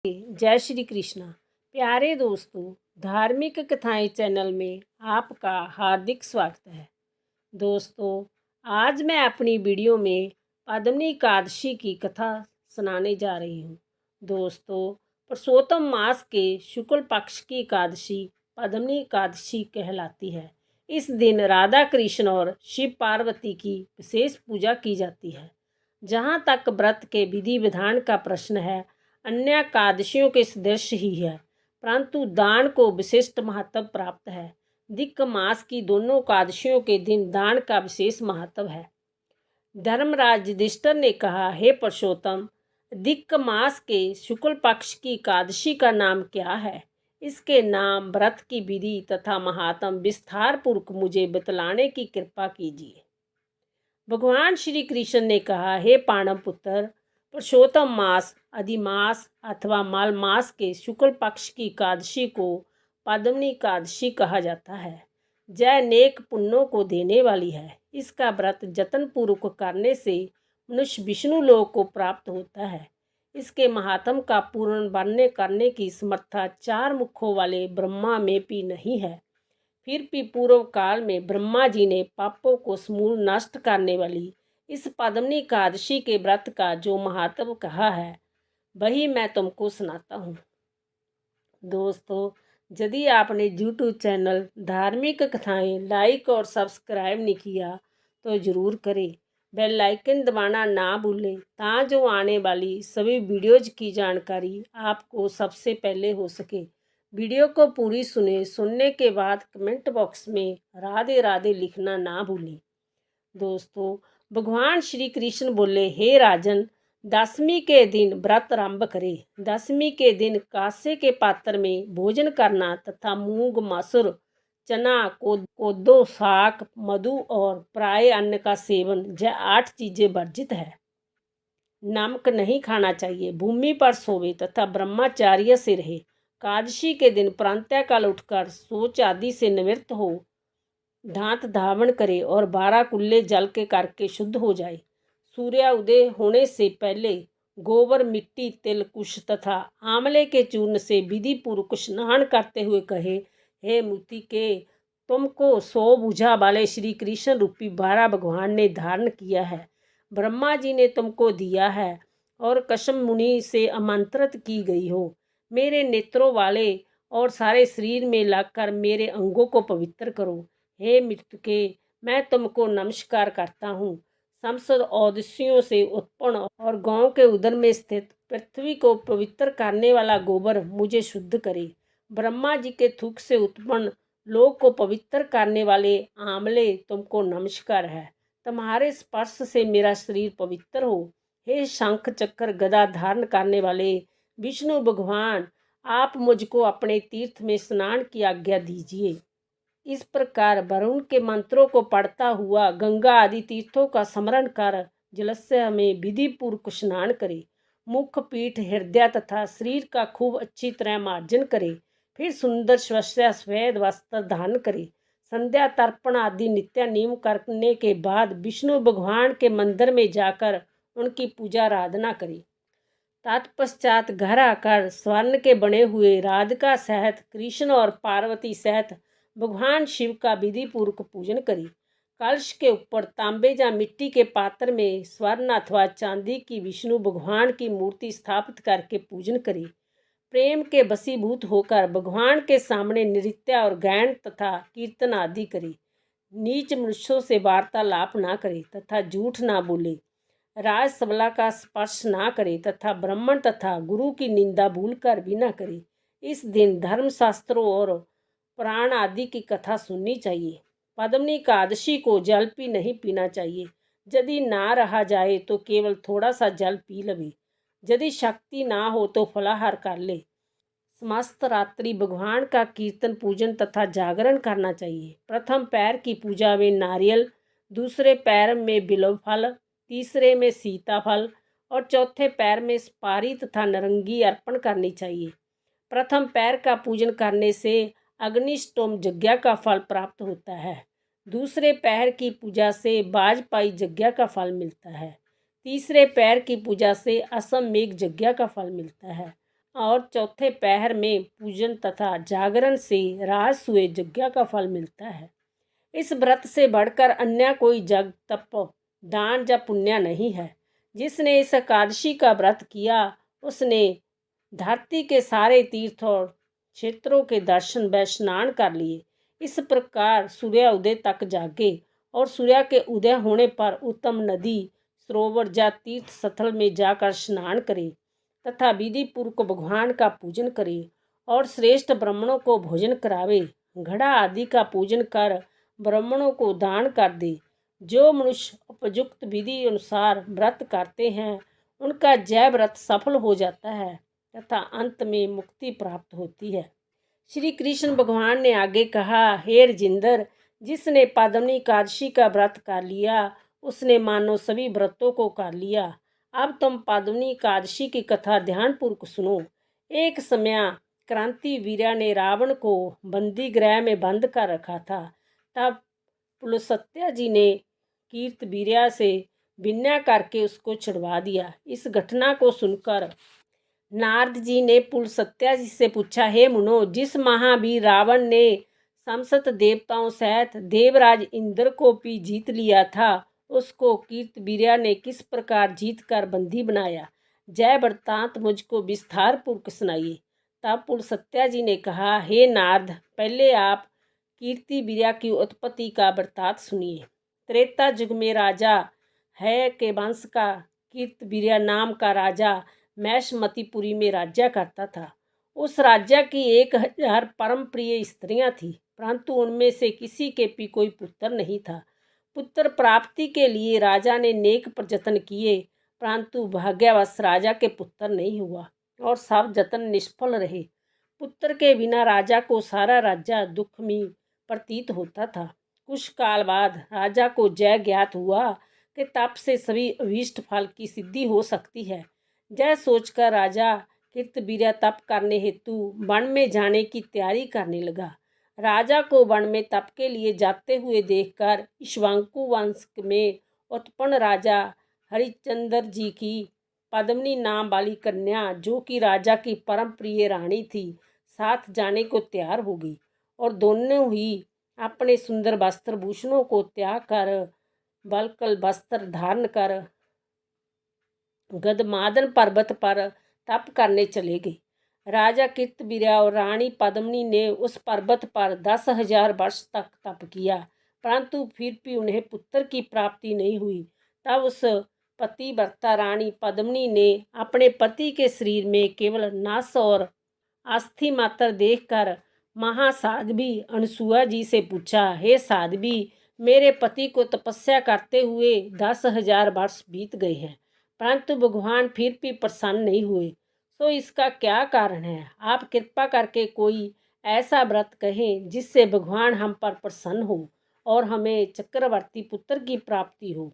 जय श्री कृष्णा। प्यारे दोस्तों, धार्मिक कथाएं चैनल में आपका हार्दिक स्वागत है। दोस्तों, आज मैं अपनी वीडियो में पद्मनी एकादशी की कथा सुनाने जा रही हूँ। दोस्तों, पुरुषोत्तम मास के शुक्ल पक्ष की एकादशी पद्मनी एकादशी कहलाती है। इस दिन राधा कृष्ण और शिव पार्वती की विशेष पूजा की जाती है। जहाँ तक व्रत के विधि विधान का प्रश्न है, अन्य एकादशियों के सदृश ही है, परंतु दान को विशिष्ट महत्व प्राप्त है। दिक्क मास की दोनों एकादशियों के दिन दान का विशेष महत्व है। धर्मराज युधिष्ठिर ने कहा, हे पुरुषोत्तम, दिक्क मास के शुक्ल पक्ष की एकादशी का नाम क्या है? इसके नाम, व्रत की विधि तथा महात्म विस्तार पूर्वक मुझे बतलाने की कृपा कीजिए। भगवान श्री कृष्ण ने कहा, हे पांडव पुत्र, पुरुषोत्तम मास, अधिमास अथवा माल मास के शुक्ल पक्ष की एकादशी को पद्मनी एकादशी कहा जाता है। यह नेक पुण्यों को देने वाली है। इसका व्रत जतन पूर्वक करने से मनुष्य विष्णु लोक को प्राप्त होता है। इसके महात्म का पूर्ण वर्णन करने की समर्था चार मुखों वाले ब्रह्मा में भी नहीं है। फिर भी पूर्व काल में ब्रह्मा जी ने पापों को समूल नष्ट करने वाली इस पद्मनी एकादशी के व्रत का जो महात्म कहा है, वही मैं तुमको सुनाता हूँ। दोस्तों, यदि आपने यूट्यूब चैनल धार्मिक कथाएं लाइक और सब्सक्राइब नहीं किया तो ज़रूर करें। बेल आइकन दबाना ना भूलें ताकि आने वाली सभी वीडियोज़ की जानकारी आपको सबसे पहले हो सके। वीडियो को पूरी सुनने के बाद कमेंट बॉक्स में राधे राधे लिखना ना भूलें। दोस्तों, भगवान श्री कृष्ण बोले, हे राजन, दशमी के दिन व्रत आरंभ करे। दशमी के दिन कांसे के पात्र में भोजन करना तथा मूंग, मसूर, चना, कोदो, साग, मधु और प्राय अन्न का सेवन, यह 8 चीजें वर्जित है। नमक नहीं खाना चाहिए, भूमि पर सोवे तथा ब्रह्मचार्य से रहे। एकादशी के दिन प्रातःकाल उठकर शौच आदि से निवृत्त हो दांत धावन करे और 12 कुल्ले जल के करके शुद्ध हो जाए। सूर्य उदय होने से पहले गोबर, मिट्टी, तिल, कुश तथा आंवले के चूर्ण से विधि पूर्वक स्नान करते हुए कहे, हे मूर्ति के, तुमको 100 भुजा वाले श्री कृष्ण रूपी 12 भगवान ने धारण किया है। ब्रह्मा जी ने तुमको दिया है और कश्यप मुनि से आमंत्रित की गई हो। मेरे नेत्रों वाले और सारे शरीर में लगकर मेरे अंगों को पवित्र करो। हे मृत्युके, मैं तुमको नमस्कार करता हूँ। समस्त औदस्यों से उत्पन्न और गांव के उदर में स्थित पृथ्वी को पवित्र करने वाला गोबर मुझे शुद्ध करे। ब्रह्मा जी के थूक से उत्पन्न लोक को पवित्र करने वाले आंवले, तुमको नमस्कार है। तुम्हारे स्पर्श से मेरा शरीर पवित्र हो। हे शंख चक्र गदा धारण करने वाले विष्णु भगवान, आप मुझको अपने तीर्थ में स्नान की आज्ञा दीजिए। इस प्रकार वरुण के मंत्रों को पढ़ता हुआ गंगा आदि तीर्थों का स्मरण कर जलस्य में विधि पूर्वक स्नान करे। मुख, पीठ, हृदय तथा शरीर का खूब अच्छी तरह मार्जन करे। फिर सुंदर स्वच्छ सफेद वस्त्र धारण करे। संध्या तर्पण आदि नित्य नियम करने के बाद विष्णु भगवान के मंदिर में जाकर उनकी पूजा आराधना करे। तत्पश्चात घर आकर स्वर्ण के बने हुए राधिका सहित कृष्ण और पार्वती सहित भगवान शिव का विधि पूर्वक पूजन करी। कलश के ऊपर तांबे या मिट्टी के पात्र में स्वर्ण अथवा चांदी की विष्णु भगवान की मूर्ति स्थापित करके पूजन करी। प्रेम के वशीभूत होकर भगवान के सामने नृत्य और गायन तथा कीर्तन आदि करी। नीच मनुष्यों से वार्तालाप ना करे तथा झूठ ना बोले। राजसभा का स्पर्श ना करे तथा ब्राह्मण तथा गुरु की निंदा भूलकर भी ना करे। इस दिन धर्मशास्त्रों और पुराण आदि की कथा सुननी चाहिए। पद्मनी एकादशी को जल भी नहीं पीना चाहिए। यदि ना रहा जाए तो केवल थोड़ा सा जल पी लवे। यदि शक्ति ना हो तो फलाहार कर ले। समस्त रात्रि भगवान का कीर्तन, पूजन तथा जागरण करना चाहिए। प्रथम पैर की पूजा में नारियल, दूसरे पैर में बिल्व फल, तीसरे में सीताफल और चौथे पैर में सुपारी तथा नारंगी अर्पण करनी चाहिए। प्रथम पैर का पूजन करने से अग्निष्टोम यज्ञ का फल प्राप्त होता है। दूसरे पैर की पूजा से वाजपेयी यज्ञ का फल मिलता है। तीसरे पैर की पूजा से असमेघ यज्ञ का फल मिलता है और चौथे पहर में पूजन तथा जागरण से राजसूय यज्ञ का फल मिलता है। इस व्रत से बढ़कर अन्य कोई जग, तप, दान या पुण्य नहीं है। जिसने इस एकादशी का व्रत किया उसने धरती के सारे तीर्थ और क्षेत्रों के दर्शन व स्नान कर लिए। इस प्रकार सूर्य उदय तक जागे और सूर्य के उदय होने पर उत्तम नदी, सरोवर या तीर्थ स्थल में जाकर स्नान करे तथा विधि पूर्वक भगवान का पूजन करे और श्रेष्ठ ब्राह्मणों को भोजन करावे। घड़ा आदि का पूजन कर ब्राह्मणों को दान कर दे। जो मनुष्य उपयुक्त विधि अनुसार व्रत करते हैं उनका जय व्रत सफल हो जाता है तथा अंत में मुक्ति प्राप्त होती है। श्री कृष्ण भगवान ने आगे कहा, हे राजेंद्र, जिसने पद्मनी एकादशी का व्रत कर लिया उसने मानो सभी व्रतों को कर लिया। अब तुम पद्मनी एकादशी की कथा ध्यानपूर्वक सुनो। एक समय क्रांतिवीर्य ने रावण को बंदी गृह में बंद कर रखा था। तब पुलस्त्य जी ने कीर्तवीर्य से विनय करके उसको छुड़वा दिया। इस घटना को सुनकर नारद जी ने पुलस्त्य जी से पूछा, हे मुनो, जिस महावीर रावण ने समस्त देवताओं सहित देवराज इंद्र को भी जीत लिया था उसको कीर्तवीर्य ने किस प्रकार जीत कर बंदी बनाया? जय वृत्तांत मुझको विस्तार पूर्वक सुनाइए। तब पुलस्त्य जी ने कहा, हे नारद, पहले आप कीर्तिवीर्य की उत्पत्ति का वृत्तांत सुनिए। त्रेता युग में राजा है के वंश का कीर्तवीर्य नाम का राजा मैशमतीपुरी में राज्य करता था। उस राज्य की 1000 परम प्रिय स्त्रियां थीं, परंतु उनमें से किसी के भी कोई पुत्र नहीं था। पुत्र प्राप्ति के लिए राजा ने नेक प्रयत्न किए, परंतु भाग्यवश राजा के पुत्र नहीं हुआ और सब जतन निष्फल रहे। पुत्र के बिना राजा को सारा राज्य दुखमय प्रतीत होता था। कुछ काल बाद राजा को जय ज्ञात हुआ कि तप से सभी अभीष्ट फल की सिद्धि हो सकती है। जय सोचकर राजा कीर्तवीर्य तप करने हेतु वन में जाने की तैयारी करने लगा। राजा को वन में तप के लिए जाते हुए देखकर इक्ष्वाकु वंश में उत्पन्न राजा हरिश्चंद्र जी की पद्मिनी नाम वाली कन्या, जो कि राजा की परम प्रिय रानी थी, साथ जाने को तैयार हो गई और दोनों ही अपने सुंदर वस्त्र भूषणों को त्याग कर बलकल वस्त्र धारण कर गदमादन पर्वत पर तप करने चले गए। राजा कीर्तवीर्य और रानी पद्मिनी ने उस पर्वत पर 10,000 वर्ष तक तप किया, परंतु फिर भी उन्हें पुत्र की प्राप्ति नहीं हुई। तब उस पतिव्रता रानी पद्मिनी ने अपने पति के शरीर में केवल नस और अस्थि मात्र देखकर महासाध्वी अनसुआ जी से पूछा, हे साध्वी, मेरे पति को तपस्या करते हुए 10,000 वर्ष बीत गए हैं, परंतु भगवान फिर भी प्रसन्न नहीं हुए, तो इसका क्या कारण है? आप कृपा करके कोई ऐसा व्रत कहें जिससे भगवान हम पर प्रसन्न हो और हमें चक्रवर्ती पुत्र की प्राप्ति हो।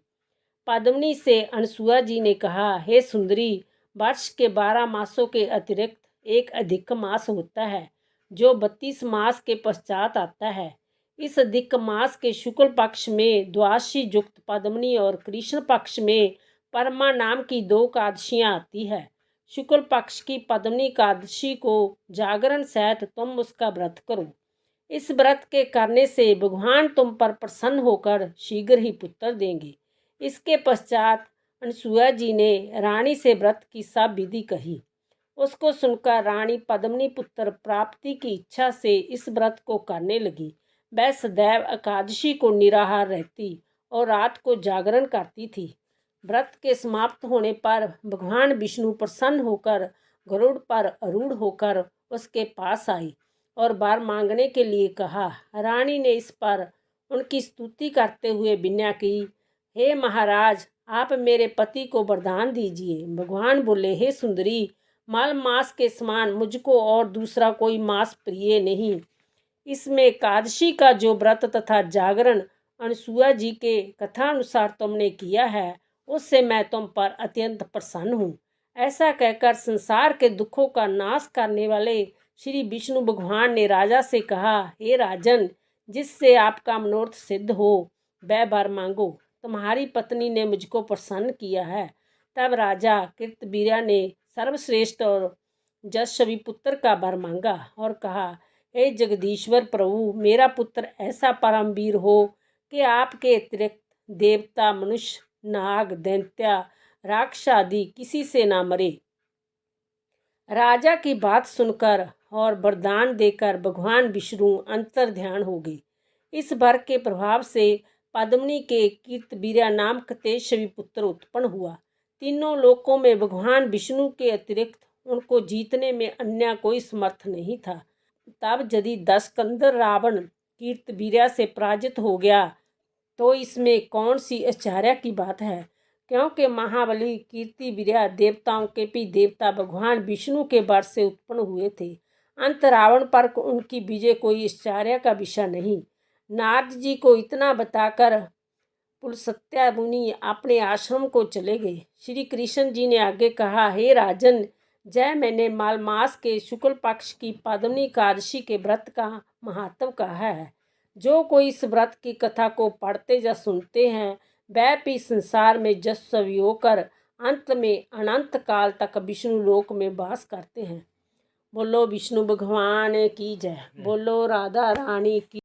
पद्मिनी से अनसुआ जी ने कहा, हे सुंदरी, वर्ष के 12 मासों के अतिरिक्त एक अधिक मास होता है जो 32 मास के पश्चात आता है। इस अधिक मास के शुक्ल पक्ष में द्वादशी युक्त पद्मिनी और कृष्ण पक्ष में परमा नाम की 2 एकादशियाँ आती है। शुक्ल पक्ष की पद्मिनी एकादशी को जागरण सहित तुम उसका व्रत करो। इस व्रत के करने से भगवान तुम पर प्रसन्न होकर शीघ्र ही पुत्र देंगे। इसके पश्चात अनसुआ जी ने रानी से व्रत की सब विधि कही। उसको सुनकर रानी पद्मिनी पुत्र प्राप्ति की इच्छा से इस व्रत को करने लगी। वह सदैव एकादशी को निराहार रहती और रात को जागरण करती थी। व्रत के समाप्त होने पर भगवान विष्णु प्रसन्न होकर गरुड़ पर आरूढ़ होकर उसके पास आई और वर मांगने के लिए कहा। रानी ने इस पर उनकी स्तुति करते हुए विनय की, हे महाराज, आप मेरे पति को वरदान दीजिए। भगवान बोले, हे सुंदरी, मल मास के समान मुझको और दूसरा कोई मास प्रिय नहीं। इसमें एकादशी का जो व्रत तथा जागरण अनसुआ जी के कथा अनुसार तुमने किया है उससे मैं तुम पर अत्यंत प्रसन्न हूँ। ऐसा कहकर संसार के दुखों का नाश करने वाले श्री विष्णु भगवान ने राजा से कहा, हे राजन, जिससे आपका मनोरथ सिद्ध हो वह वर मांगो। तुम्हारी पत्नी ने मुझको प्रसन्न किया है। तब राजा कीर्तवीर्य ने सर्वश्रेष्ठ और जसवी पुत्र का वर मांगा और कहा, हे जगदीश्वर प्रभु, मेरा पुत्र ऐसा परम वीर हो कि आपके अतिरिक्त देवता, मनुष्य, नाग, दैत्य, राक्षस आदि किसी से ना मरे। राजा की बात सुनकर और वरदान देकर भगवान विष्णु अंतर्ध्यान हो गए। इस वर के प्रभाव से पद्मिनी के कीर्तवीर्य नामक तेजस्वी पुत्र उत्पन्न हुआ। तीनों लोकों में भगवान विष्णु के अतिरिक्त उनको जीतने में अन्य कोई समर्थ नहीं था। तब यदि दशकंदर रावण कीर्तवीर्य से पराजित हो गया तो इसमें कौन सी आश्चर्य की बात है, क्योंकि महाबली कीर्तिवीर्य देवताओं के भी देवता भगवान विष्णु के वर से उत्पन्न हुए थे। अंत रावण पर उनकी विजय कोई आश्चर्य का विषय नहीं। नारद जी को इतना बताकर पुलस्त्य मुनि अपने आश्रम को चले गए। श्री कृष्ण जी ने आगे कहा, हे राजन, जय मैंने मालमास के शुक्ल पक्ष की पद्मिनी एकादशी के व्रत का महत्व कहा है। जो कोई इस व्रत की कथा को पढ़ते या सुनते हैं वह भी संसार में यशस्वी होकर अंत में अनंत काल तक विष्णु लोक में वास करते हैं। बोलो विष्णु भगवान की जय। बोलो राधा रानी की।